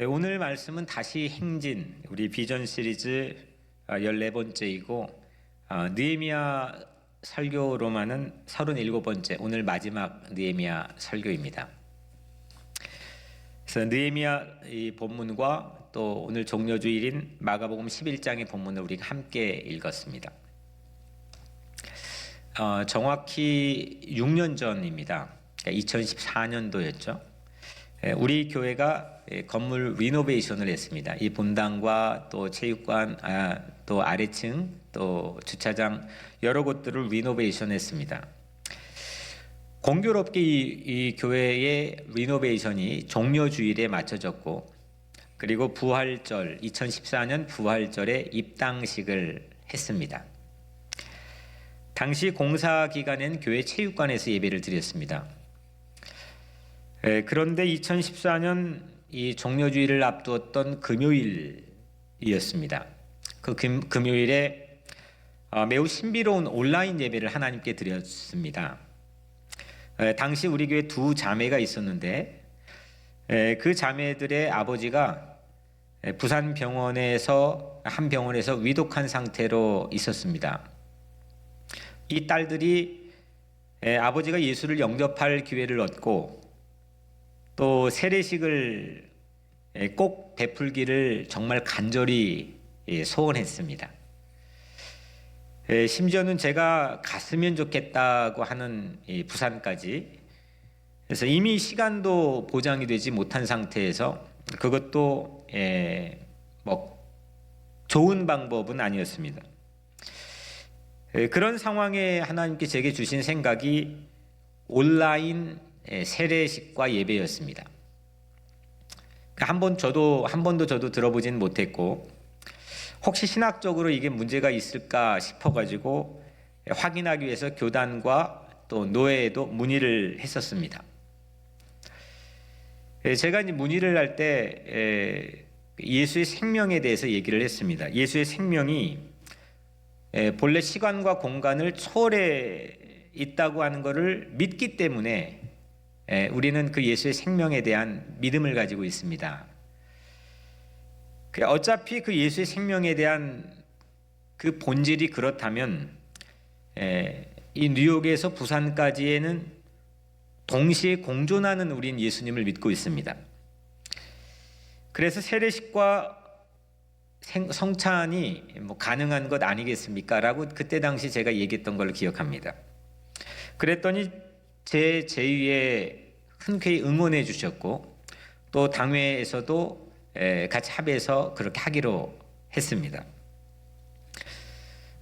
오늘 말씀은 다시 행진, 우리 비전 시리즈 14번째이고 느헤미야 설교로만은 37번째, 오늘 마지막 느헤미야 설교입니다. 그래서 느헤미야 이 본문과 또 오늘 종려주일인 마가복음 11장의 본문을 우리가 함께 읽었습니다. 정확히 6년 전입니다. 2014년도였죠. 우리 교회가 건물 리노베이션을 했습니다. 이 본당과 또 체육관, 또 아래층, 또 주차장 여러 곳들을 리노베이션 했습니다. 공교롭게 이 교회의 리노베이션이 종려주일에 맞춰졌고, 그리고 부활절, 2014년 부활절에 입당식을 했습니다. 당시 공사 기간엔 교회 체육관에서 예배를 드렸습니다. 그런데 2014년 이 종려주일을 앞두었던 금요일이었습니다. 그 금요일에 매우 신비로운 온라인 예배를 하나님께 드렸습니다. 당시 우리 교회 두 자매가 있었는데 그 자매들의 아버지가 부산 병원에서 한 병원에서 위독한 상태로 있었습니다. 이 딸들이 아버지가 예수를 영접할 기회를 얻고 또 세례식을 꼭 베풀기를 정말 간절히 소원했습니다. 심지어는 제가 갔으면 좋겠다고 하는 부산까지. 그래서 이미 시간도 보장이 되지 못한 상태에서 그것도 좋은 방법은 아니었습니다. 그런 상황에 하나님께 제게 주신 생각이 온라인 세례식과 예배였습니다. 한 번도 저도 들어보진 못했고, 혹시 신학적으로 이게 문제가 있을까 싶어가지고 확인하기 위해서 교단과 또 노회에도 문의를 했었습니다. 제가 이제 문의를 할 때 예수의 생명에 대해서 얘기를 했습니다. 예수의 생명이 본래 시간과 공간을 초월해 있다고 하는 것을 믿기 때문에 우리는 그 예수의 생명에 대한 믿음을 가지고 있습니다. 어차피 그 예수의 생명에 대한 그 본질이 그렇다면 이 뉴욕에서 부산까지에는 동시에 공존하는 우린 예수님을 믿고 있습니다. 그래서 세례식과 성찬이 가능한 것 아니겠습니까? 라고 그때 당시 제가 얘기했던 걸 기억합니다. 그랬더니 제 제의에 흔쾌히 응원해 주셨고, 또 당회에서도 같이 합의해서 그렇게 하기로 했습니다.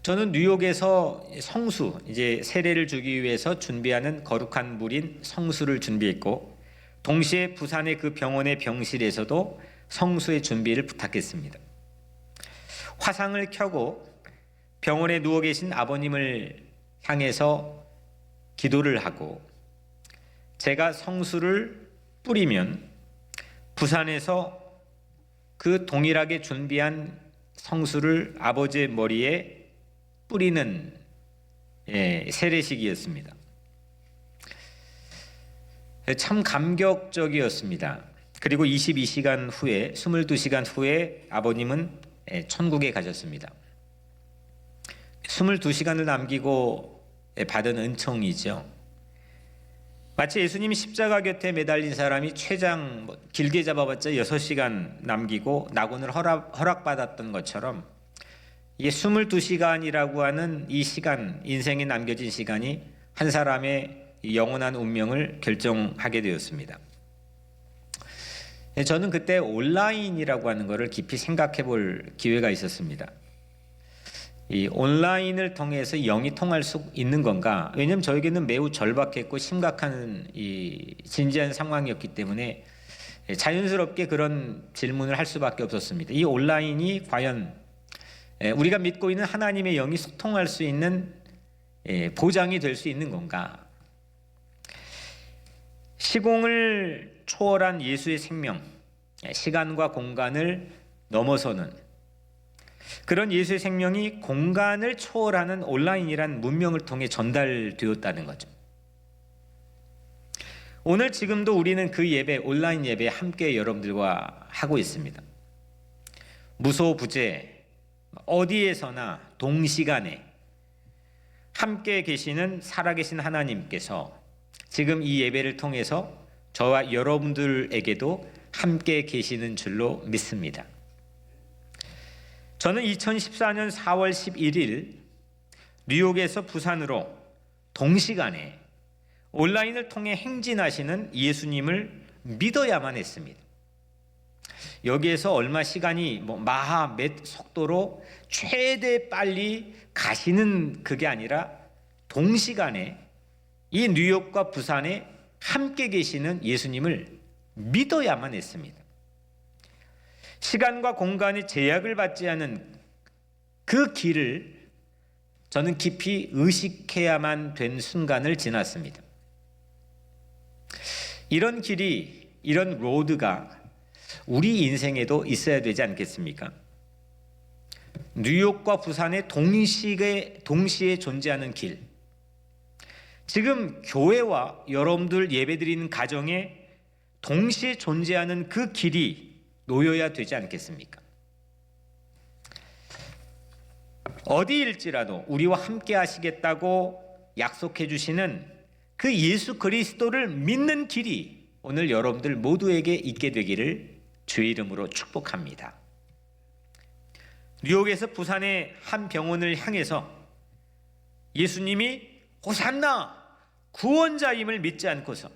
저는 뉴욕에서 성수, 이제 세례를 주기 위해서 준비하는 거룩한 물인 성수를 준비했고, 동시에 부산의 그 병원의 병실에서도 성수의 준비를 부탁했습니다. 화상을 켜고 병원에 누워 계신 아버님을 향해서 기도를 하고, 제가 성수를 뿌리면 부산에서 그 동일하게 준비한 성수를 아버지의 머리에 뿌리는 세례식이었습니다. 참 감격적이었습니다. 그리고 22시간 후에, 22시간 후에 아버님은 천국에 가셨습니다. 22시간을 남기고 받은 은총이죠. 마치 예수님이 십자가 곁에 매달린 사람이 최장 길게 잡아봤자 6시간 남기고 낙원을 허락받았던 것처럼, 이게 22시간이라고 하는 이 시간, 인생에 남겨진 시간이 한 사람의 영원한 운명을 결정하게 되었습니다. 저는 그때 온라인이라고 하는 것을 깊이 생각해 볼 기회가 있었습니다. 이 온라인을 통해서 영이 통할 수 있는 건가? 왜냐하면 저에게는 매우 절박했고 심각한 이 진지한 상황이었기 때문에 자연스럽게 그런 질문을 할 수밖에 없었습니다. 이 온라인이 과연 우리가 믿고 있는 하나님의 영이 소통할 수 있는 보장이 될 수 있는 건가? 시공을 초월한 예수의 생명, 시간과 공간을 넘어서는 그런 예수의 생명이 공간을 초월하는 온라인이란 문명을 통해 전달되었다는 거죠. 오늘 지금도 우리는 그 예배, 온라인 예배 함께 여러분들과 하고 있습니다. 무소부재 어디에서나 동시간에 함께 계시는 살아계신 하나님께서 지금 이 예배를 통해서 저와 여러분들에게도 함께 계시는 줄로 믿습니다. 저는 2014년 4월 11일 뉴욕에서 부산으로 동시간에 온라인을 통해 행진하시는 예수님을 믿어야만 했습니다. 여기에서 얼마 시간이 마하 몇 속도로 최대 빨리 가시는 그게 아니라 동시간에 이 뉴욕과 부산에 함께 계시는 예수님을 믿어야만 했습니다. 시간과 공간의 제약을 받지 않은 그 길을 저는 깊이 의식해야만 된 순간을 지났습니다. 이런 길이, 이런 로드가 우리 인생에도 있어야 되지 않겠습니까? 뉴욕과 부산의 동시에 존재하는 길. 지금 교회와 여러분들 예배드리는 가정에 동시에 존재하는 그 길이 놓여야 되지 않겠습니까? 어디일지라도 우리와 함께 하시겠다고 약속해 주시는 그 예수 그리스도를 믿는 길이 오늘 여러분들 모두에게 있게 되기를 주의 이름으로 축복합니다. 뉴욕에서 부산의 한 병원을 향해서 예수님이 호산나 구원자임을 믿지 않고서,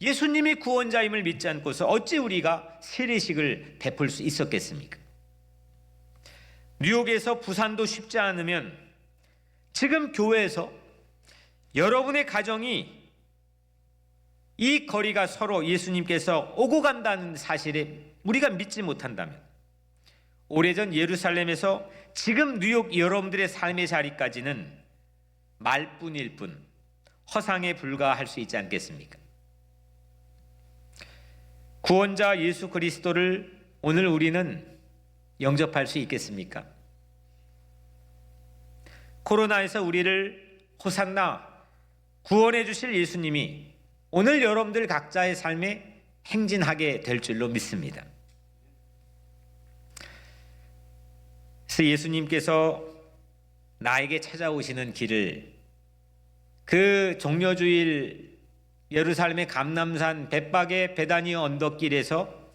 예수님이 구원자임을 믿지 않고서 어찌 우리가 세례식을 베풀 수 있었겠습니까? 뉴욕에서 부산도 쉽지 않으면 지금 교회에서 여러분의 가정이 이 거리가 서로 예수님께서 오고 간다는 사실에 우리가 믿지 못한다면, 오래전 예루살렘에서 지금 뉴욕 여러분들의 삶의 자리까지는 말뿐일 뿐 허상에 불과할 수 있지 않겠습니까? 구원자 예수 그리스도를 오늘 우리는 영접할 수 있겠습니까? 코로나에서 우리를 호산나 구원해 주실 예수님이 오늘 여러분들 각자의 삶에 행진하게 될 줄로 믿습니다. 그래서 예수님께서 나에게 찾아오시는 길을 그 종려주일 예루살렘의 감람산 벳박의 베다니 언덕길에서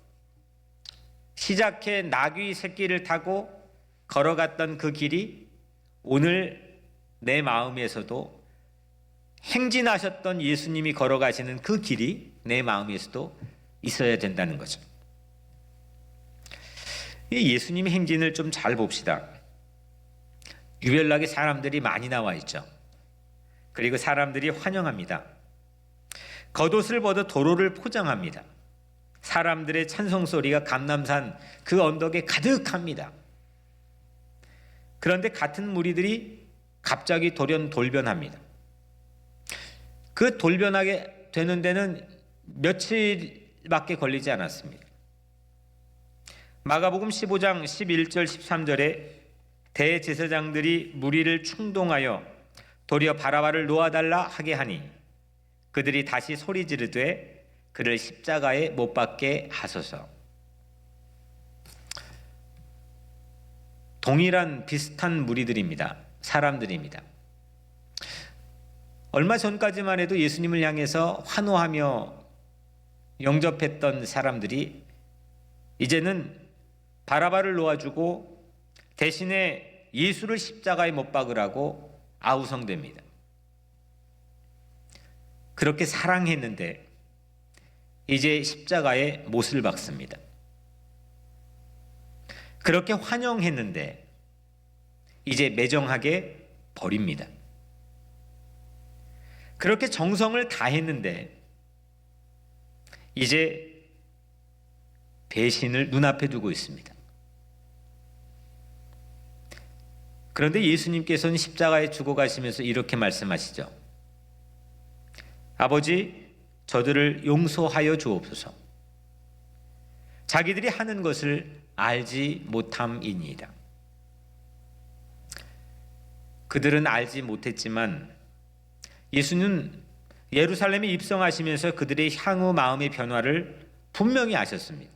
시작해 나귀 새끼를 타고 걸어갔던 그 길이 오늘 내 마음에서도 행진하셨던 예수님이 걸어가시는 그 길이 내 마음에서도 있어야 된다는 거죠. 이 예수님의 행진을 좀 잘 봅시다. 유별나게 사람들이 많이 나와 있죠. 그리고 사람들이 환영합니다. 겉옷을 벗어 도로를 포장합니다. 사람들의 찬송 소리가 감람산 그 언덕에 가득합니다. 그런데 같은 무리들이 갑자기 돌변합니다. 그 돌변하게 되는 데는 며칠밖에 걸리지 않았습니다. 마가복음 15장 11절 13절에 대제사장들이 무리를 충동하여 도리어 바라바를 놓아달라 하게 하니 그들이 다시 소리 지르되 그를 십자가에 못 박게 하소서. 동일한 비슷한 무리들입니다. 사람들입니다. 얼마 전까지만 해도 예수님을 향해서 환호하며 영접했던 사람들이 이제는 바라바를 놓아주고 대신에 예수를 십자가에 못 박으라고 아우성됩니다. 그렇게 사랑했는데 이제 십자가에 못을 박습니다. 그렇게 환영했는데 이제 매정하게 버립니다. 그렇게 정성을 다했는데 이제 배신을 눈앞에 두고 있습니다. 그런데 예수님께서는 십자가에 죽어가시면서 이렇게 말씀하시죠. 아버지, 저들을 용서하여 주옵소서. 자기들이 하는 것을 알지 못함이니이다. 그들은 알지 못했지만 예루살렘에 입성하시면서 그들의 향후 마음의 변화를 분명히 아셨습니다.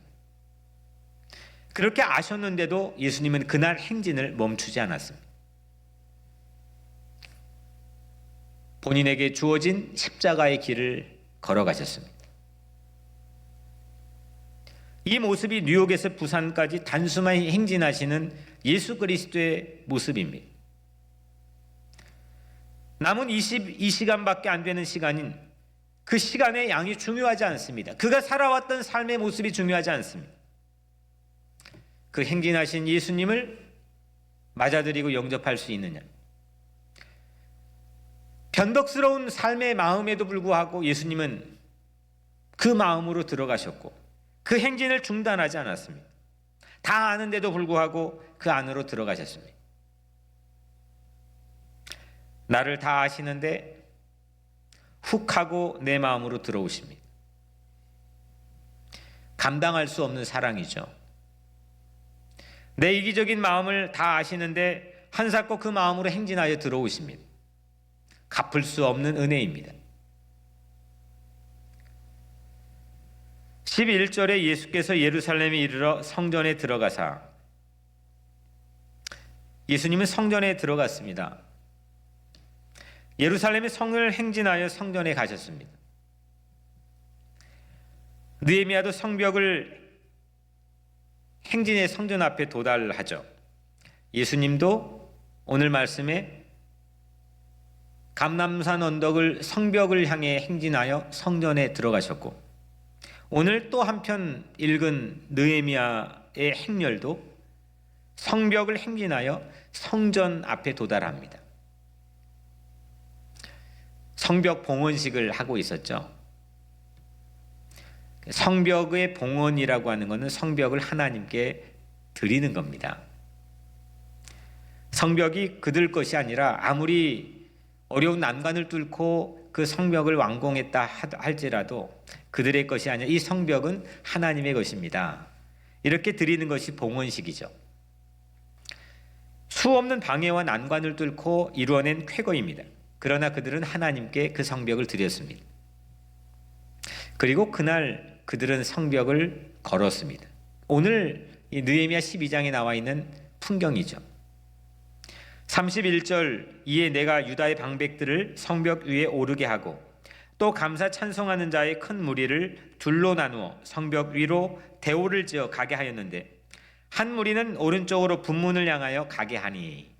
그렇게 아셨는데도 예수님은 그날 행진을 멈추지 않았습니다. 본인에게 주어진 십자가의 길을 걸어가셨습니다. 이 모습이 뉴욕에서 부산까지 단숨에 행진하시는 예수 그리스도의 모습입니다. 남은 22시간밖에 안 되는 시간인 그 시간의 양이 중요하지 않습니다. 그가 살아왔던 삶의 모습이 중요하지 않습니다. 그 행진하신 예수님을 맞아들이고 영접할 수 있느냐. 변덕스러운 삶의 마음에도 불구하고 예수님은 그 마음으로 들어가셨고 그 행진을 중단하지 않았습니다. 다 아는데도 불구하고 그 안으로 들어가셨습니다. 나를 다 아시는데 훅 하고 내 마음으로 들어오십니다. 감당할 수 없는 사랑이죠. 내 이기적인 마음을 다 아시는데 한사코 그 마음으로 행진하여 들어오십니다. 갚을 수 없는 은혜입니다. 11절에 예수께서 예루살렘에 이르러 성전에 들어가사, 예수님은 성전에 들어갔습니다. 예루살렘의 성을 행진하여 성전에 가셨습니다. 느헤미야도 성벽을 행진의 성전 앞에 도달하죠. 예수님도 오늘 말씀에 감람산 언덕을 성벽을 향해 행진하여 성전에 들어가셨고, 오늘 또 한편 읽은 느헤미야의 행렬도 성벽을 행진하여 성전 앞에 도달합니다. 성벽 봉헌식을 하고 있었죠. 성벽의 봉헌이라고 하는 것은 성벽을 하나님께 드리는 겁니다. 성벽이 그들 것이 아니라 아무리 어려운 난관을 뚫고 그 성벽을 완공했다 할지라도 그들의 것이 아니라 이 성벽은 하나님의 것입니다. 이렇게 드리는 것이 봉헌식이죠. 수없는 방해와 난관을 뚫고 이루어낸 쾌거입니다. 그러나 그들은 하나님께 그 성벽을 드렸습니다. 그리고 그날 그들은 성벽을 걸었습니다. 오늘 이 느헤미야 12장에 나와 있는 풍경이죠. 31절, 이에 내가 유다의 방백들을 성벽 위에 오르게 하고 또 감사 찬송하는 자의 큰 무리를 둘로 나누어 성벽 위로 대오를 지어 가게 하였는데 한 무리는 오른쪽으로 분문을 향하여 가게 하니,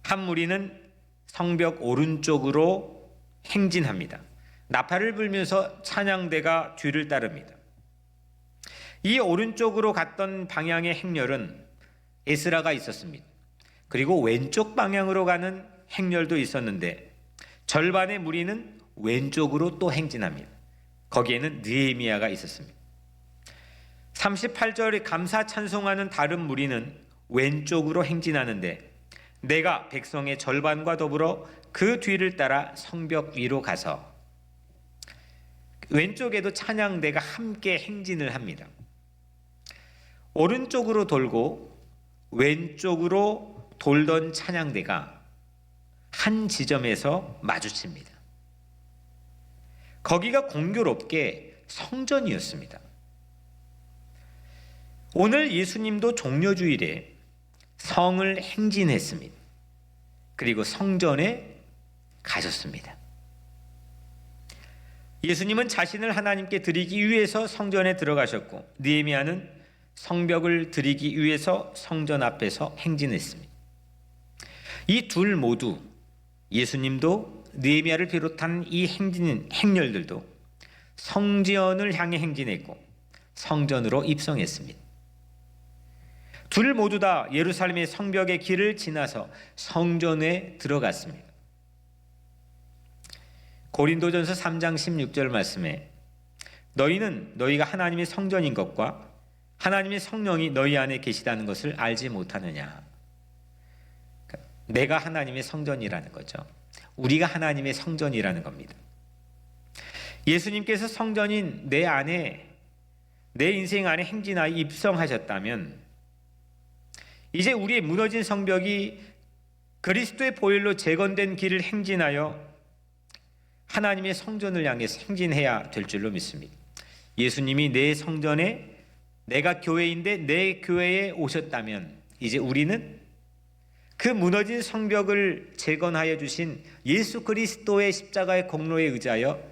한 무리는 성벽 오른쪽으로 행진합니다. 나팔을 불면서 찬양대가 뒤를 따릅니다. 이 오른쪽으로 갔던 방향의 행렬은 에스라가 있었습니다. 그리고 왼쪽 방향으로 가는 행렬도 있었는데 절반의 무리는 왼쪽으로 또 행진합니다. 거기에는 느헤미야가 있었습니다. 38절에 감사 찬송하는 다른 무리는 왼쪽으로 행진하는데 내가 백성의 절반과 더불어 그 뒤를 따라 성벽 위로 가서, 왼쪽에도 찬양대가 함께 행진을 합니다. 오른쪽으로 돌고 왼쪽으로 돌던 찬양대가 한 지점에서 마주칩니다. 거기가 공교롭게 성전이었습니다. 오늘 예수님도 종려주일에 성을 행진했습니다. 그리고 성전에 가셨습니다. 예수님은 자신을 하나님께 드리기 위해서 성전에 들어가셨고 느헤미야는 성벽을 드리기 위해서 성전 앞에서 행진했습니다. 이 둘 모두, 예수님도 느헤미야를 비롯한 이 행렬들도 성전을 향해 행진했고 성전으로 입성했습니다. 둘 모두 다 예루살렘의 성벽의 길을 지나서 성전에 들어갔습니다. 고린도전서 3장 16절 말씀에 너희는 너희가 하나님의 성전인 것과 하나님의 성령이 너희 안에 계시다는 것을 알지 못하느냐. 내가 하나님의 성전이라는 거죠. 우리가 하나님의 성전이라는 겁니다. 예수님께서 성전인 내 안에, 내 인생 안에 행진하여 입성하셨다면 이제 우리의 무너진 성벽이 그리스도의 보혈로 재건된 길을 행진하여 하나님의 성전을 향해 행진해야 될 줄로 믿습니다. 예수님이 내 성전에, 내가 교회인데 내 교회에 오셨다면 이제 우리는 그 무너진 성벽을 재건하여 주신 예수 그리스도의 십자가의 공로에 의지하여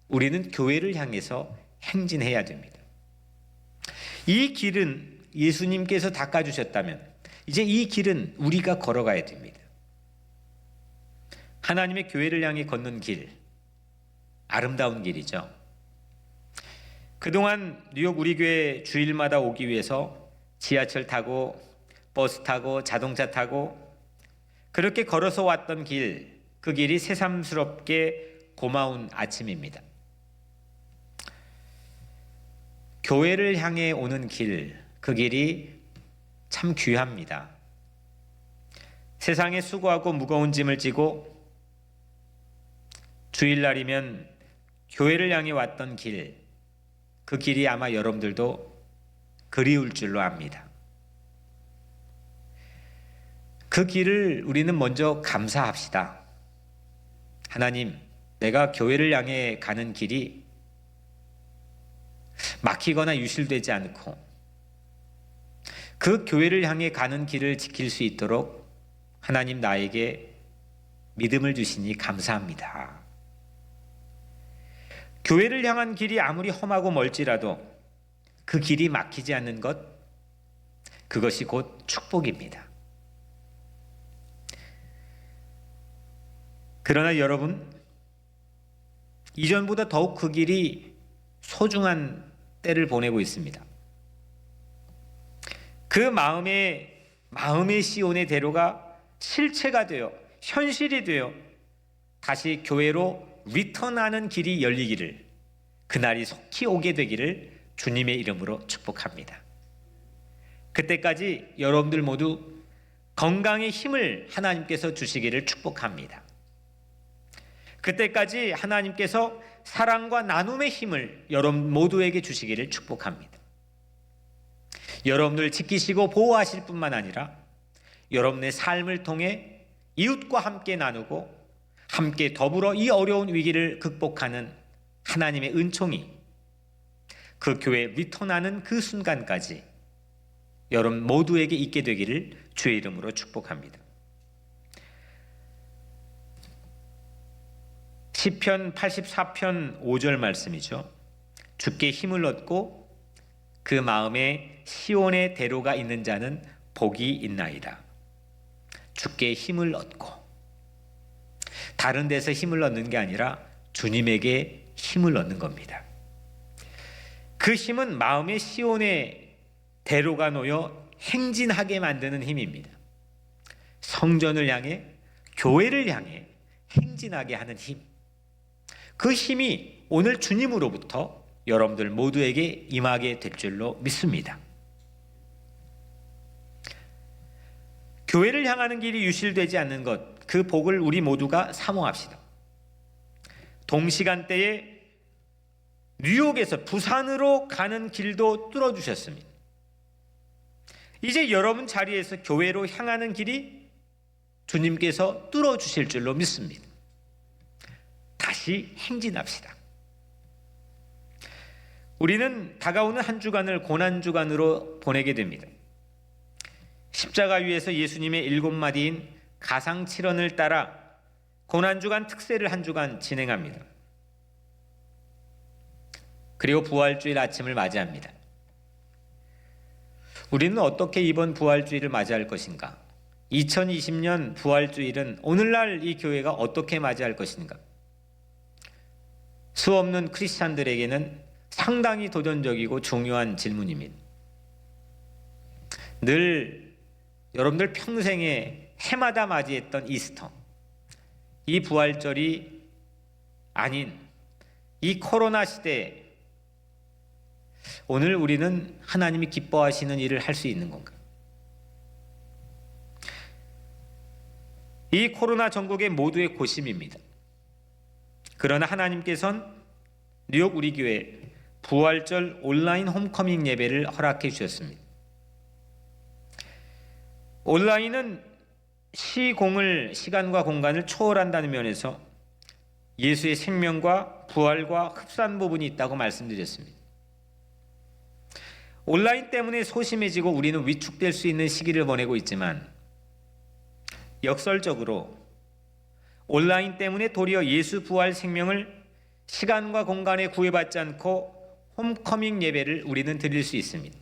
우리는 교회를 향해서 행진해야 됩니다. 이 길은 예수님께서 닦아주셨다면 이제 이 길은 우리가 걸어가야 됩니다. 하나님의 교회를 향해 걷는 길, 아름다운 길이죠. 그동안 뉴욕 우리 교회 주일마다 오기 위해서 지하철 타고 버스 타고 자동차 타고 그렇게 걸어서 왔던 길, 그 길이 새삼스럽게 고마운 아침입니다. 교회를 향해 오는 길, 그 길이 참 귀합니다. 세상에 수고하고 무거운 짐을 지고 주일날이면 교회를 향해 왔던 길, 그 길이 아마 여러분들도 그리울 줄로 압니다. 그 길을 우리는 먼저 감사합시다. 하나님, 내가 교회를 향해 가는 길이 막히거나 유실되지 않고 그 교회를 향해 가는 길을 지킬 수 있도록 하나님 나에게 믿음을 주시니 감사합니다. 교회를 향한 길이 아무리 험하고 멀지라도 그 길이 막히지 않는 것, 그것이 곧 축복입니다. 그러나 여러분, 이전보다 더욱 그 길이 소중한 때를 보내고 있습니다. 그 마음의 시온의 대로가 실체가 되어 현실이 되어 다시 교회로 리턴하는 길이 열리기를, 그날이 속히 오게 되기를 주님의 이름으로 축복합니다. 그때까지 여러분들 모두 건강의 힘을 하나님께서 주시기를 축복합니다. 그때까지 하나님께서 사랑과 나눔의 힘을 여러분 모두에게 주시기를 축복합니다. 여러분을 지키시고 보호하실 뿐만 아니라 여러분의 삶을 통해 이웃과 함께 나누고 함께 더불어 이 어려운 위기를 극복하는 하나님의 은총이 그 교회에 리턴하는 그 순간까지 여러분 모두에게 있게 되기를 주의 이름으로 축복합니다. 시편 84편 5절 말씀이죠. 주께 힘을 얻고 그 마음에 시온의 대로가 있는 자는 복이 있나이다. 주께 힘을 얻고, 다른 데서 힘을 얻는 게 아니라 주님에게 힘을 얻는 겁니다. 그 힘은 마음의 시온의 대로가 놓여 행진하게 만드는 힘입니다. 성전을 향해, 교회를 향해 행진하게 하는 힘. 그 힘이 오늘 주님으로부터 여러분들 모두에게 임하게 될 줄로 믿습니다. 교회를 향하는 길이 유실되지 않는 것, 그 복을 우리 모두가 사모합시다. 동시간대에 뉴욕에서 부산으로 가는 길도 뚫어주셨습니다. 이제 여러분 자리에서 교회로 향하는 길이 주님께서 뚫어주실 줄로 믿습니다. 다시 행진합시다. 우리는 다가오는 한 주간을 고난주간으로 보내게 됩니다. 십자가 위에서 예수님의 7마디인 가상칠언을 따라 고난주간 특세를 한 주간 진행합니다. 그리고 부활주일 아침을 맞이합니다. 우리는 어떻게 이번 부활주일을 맞이할 것인가? 2020년 부활주일은 오늘날 이 교회가 어떻게 맞이할 것인가? 수없는 크리스찬들에게는 상당히 도전적이고 중요한 질문입니다. 늘 여러분들 평생에 해마다 맞이했던 이스터, 이 부활절이 아닌 이 코로나 시대에 오늘 우리는 하나님이 기뻐하시는 일을 할 수 있는 건가? 이 코로나 전국의 모두의 고심입니다. 그러나 하나님께서는 뉴욕 우리 교회 부활절 온라인 홈커밍 예배를 허락해 주셨습니다. 온라인은 시간과 공간을 초월한다는 면에서 예수의 생명과 부활과 흡사한 부분이 있다고 말씀드렸습니다. 온라인 때문에 소심해지고 우리는 위축될 수 있는 시기를 보내고 있지만 역설적으로 온라인 때문에 도리어 예수 부활 생명을 시간과 공간에 구애받지 않고 홈커밍 예배를 우리는 드릴 수 있습니다.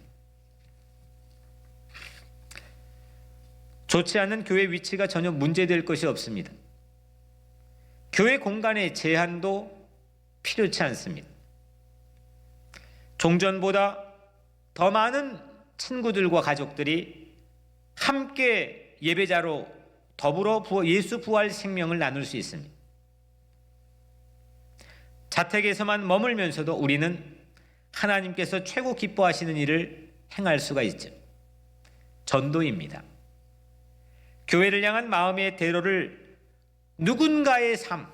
좋지 않은 교회 위치가 전혀 문제될 것이 없습니다. 교회 공간의 제한도 필요치 않습니다. 종전보다 더 많은 친구들과 가족들이 함께 예배자로 더불어 예수 부활 생명을 나눌 수 있습니다. 자택에서만 머물면서도 우리는 하나님께서 최고 기뻐하시는 일을 행할 수가 있죠. 전도입니다. 교회를 향한 마음의 대로를 누군가의 삶,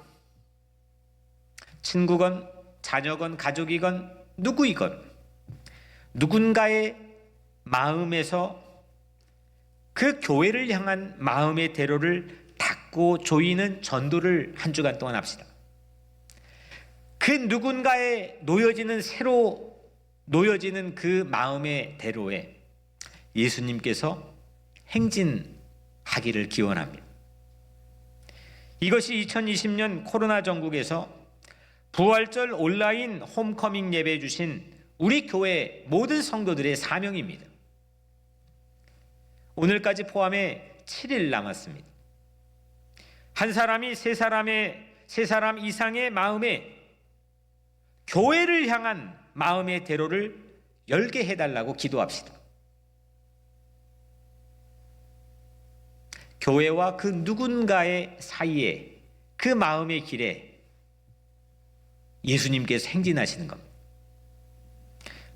친구건 자녀건 가족이건 누구이건 누군가의 마음에서 그 교회를 향한 마음의 대로를 닦고 조이는 전도를 한 주간 동안 합시다. 그 누군가의 새로 놓여지는 그 마음의 대로에 예수님께서 행진하기를 기원합니다. 이것이 2020년 코로나 전국에서 부활절 온라인 홈커밍 예배 주신 우리 교회 모든 성도들의 사명입니다. 오늘까지 포함해 7일 남았습니다. 한 사람이 세 사람 이상의 마음에 교회를 향한 마음의 대로를 열게 해달라고 기도합시다. 교회와 그 누군가의 사이에 그 마음의 길에 예수님께서 행진하시는 겁니다.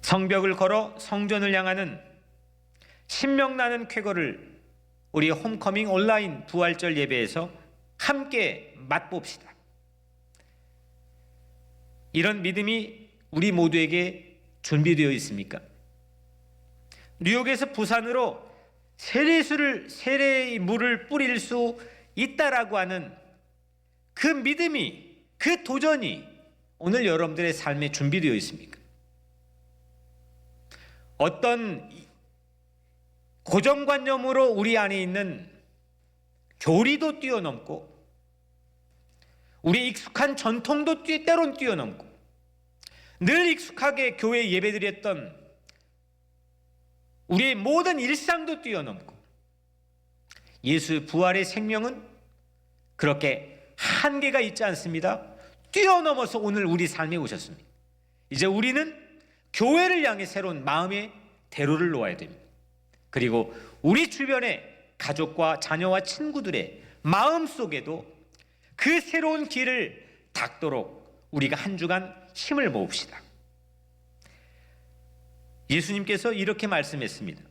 성벽을 걸어 성전을 향하는 신명나는 쾌거를 우리 홈커밍 온라인 부활절 예배에서 함께 맛봅시다. 이런 믿음이 우리 모두에게 준비되어 있습니까? 뉴욕에서 부산으로 세례의 물을 뿌릴 수 있다라고 하는 그 믿음이, 그 도전이 오늘 여러분들의 삶에 준비되어 있습니까? 어떤 고정관념으로 우리 안에 있는 교리도 뛰어넘고 우리 익숙한 전통도 때론 뛰어넘고 늘 익숙하게 교회에 예배드렸던 우리의 모든 일상도 뛰어넘고 예수 부활의 생명은 그렇게 한계가 있지 않습니다. 뛰어넘어서 오늘 우리 삶에 오셨습니다. 이제 우리는 교회를 향해 새로운 마음의 대로를 놓아야 됩니다. 그리고 우리 주변의 가족과 자녀와 친구들의 마음 속에도 그 새로운 길을 닦도록 우리가 한 주간 힘을 모읍시다. 예수님께서 이렇게 말씀했습니다.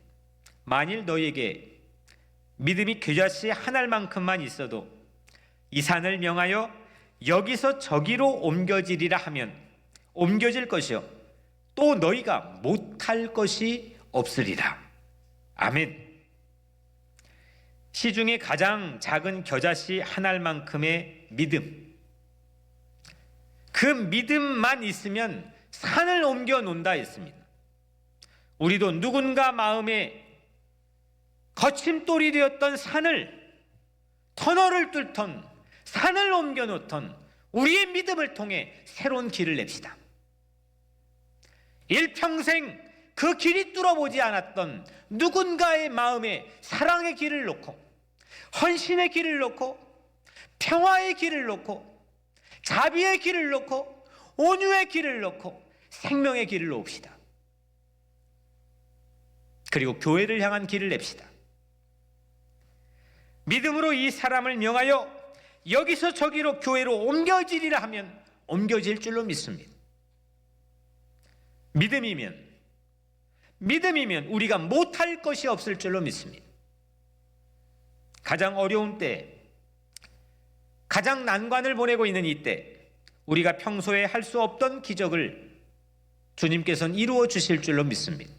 만일 너희에게 믿음이 겨자씨 한 알만큼만 있어도 이 산을 명하여 여기서 저기로 옮겨지리라 하면 옮겨질 것이요 또 너희가 못할 것이 없으리라. 아멘. 시중에 가장 작은 겨자씨 한 알만큼의 믿음, 그 믿음만 있으면 산을 옮겨 놓는다 했습니다. 우리도 누군가 마음에 거침돌이 되었던 산을, 터널을 뚫던 산을 옮겨 놓던 우리의 믿음을 통해 새로운 길을 냅시다. 일평생 그 길이 뚫어보지 않았던 누군가의 마음에 사랑의 길을 놓고 헌신의 길을 놓고 평화의 길을 놓고 자비의 길을 놓고 온유의 길을 놓고 생명의 길을 놓읍시다. 그리고 교회를 향한 길을 냅시다. 믿음으로 이 사람을 명하여 여기서 저기로 교회로 옮겨지리라 하면 옮겨질 줄로 믿습니다. 믿음이면 우리가 못할 것이 없을 줄로 믿습니다. 가장 어려운 때, 가장 난관을 보내고 있는 이때 우리가 평소에 할 수 없던 기적을 주님께서는 이루어 주실 줄로 믿습니다.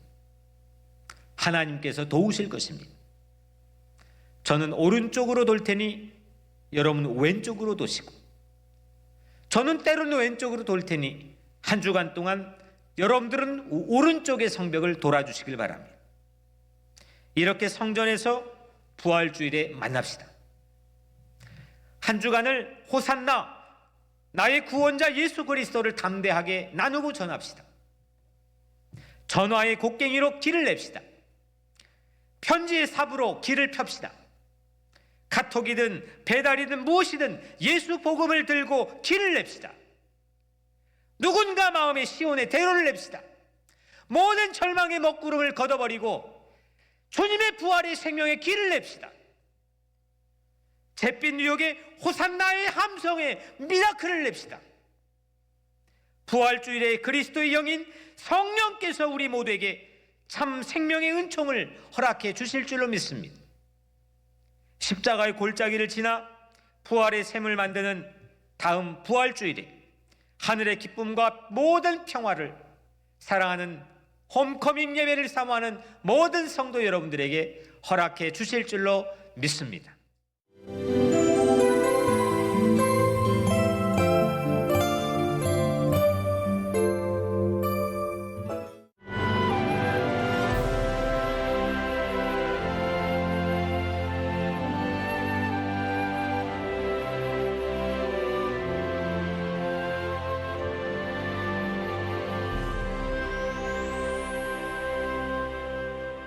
하나님께서 도우실 것입니다. 저는 오른쪽으로 돌 테니 여러분 왼쪽으로 도시고 저는 때로는 왼쪽으로 돌 테니 한 주간 동안 여러분들은 오른쪽의 성벽을 돌아주시길 바랍니다. 이렇게 성전에서 부활주일에 만납시다. 한 주간을 호산나 나의 구원자 예수 그리스도를 담대하게 나누고 전합시다. 전화의 곡괭이로 길을 냅시다. 편지의 삽으로 길을 펴시다. 카톡이든 배달이든 무엇이든 예수 복음을 들고 길을 냅시다. 누군가 마음의 시온의 대로를 냅시다. 모든 절망의 먹구름을 걷어버리고 주님의 부활의 생명의 길을 냅시다. 잿빛 뉴욕의 호산나의 함성에 미라클을 냅시다. 부활주일에 그리스도의 영인 성령께서 우리 모두에게 참 생명의 은총을 허락해 주실 줄로 믿습니다. 십자가의 골짜기를 지나 부활의 샘을 만드는 다음 부활주일에 하늘의 기쁨과 모든 평화를 사랑하는 홈커밍 예배를 사모하는 모든 성도 여러분들에게 허락해 주실 줄로 믿습니다.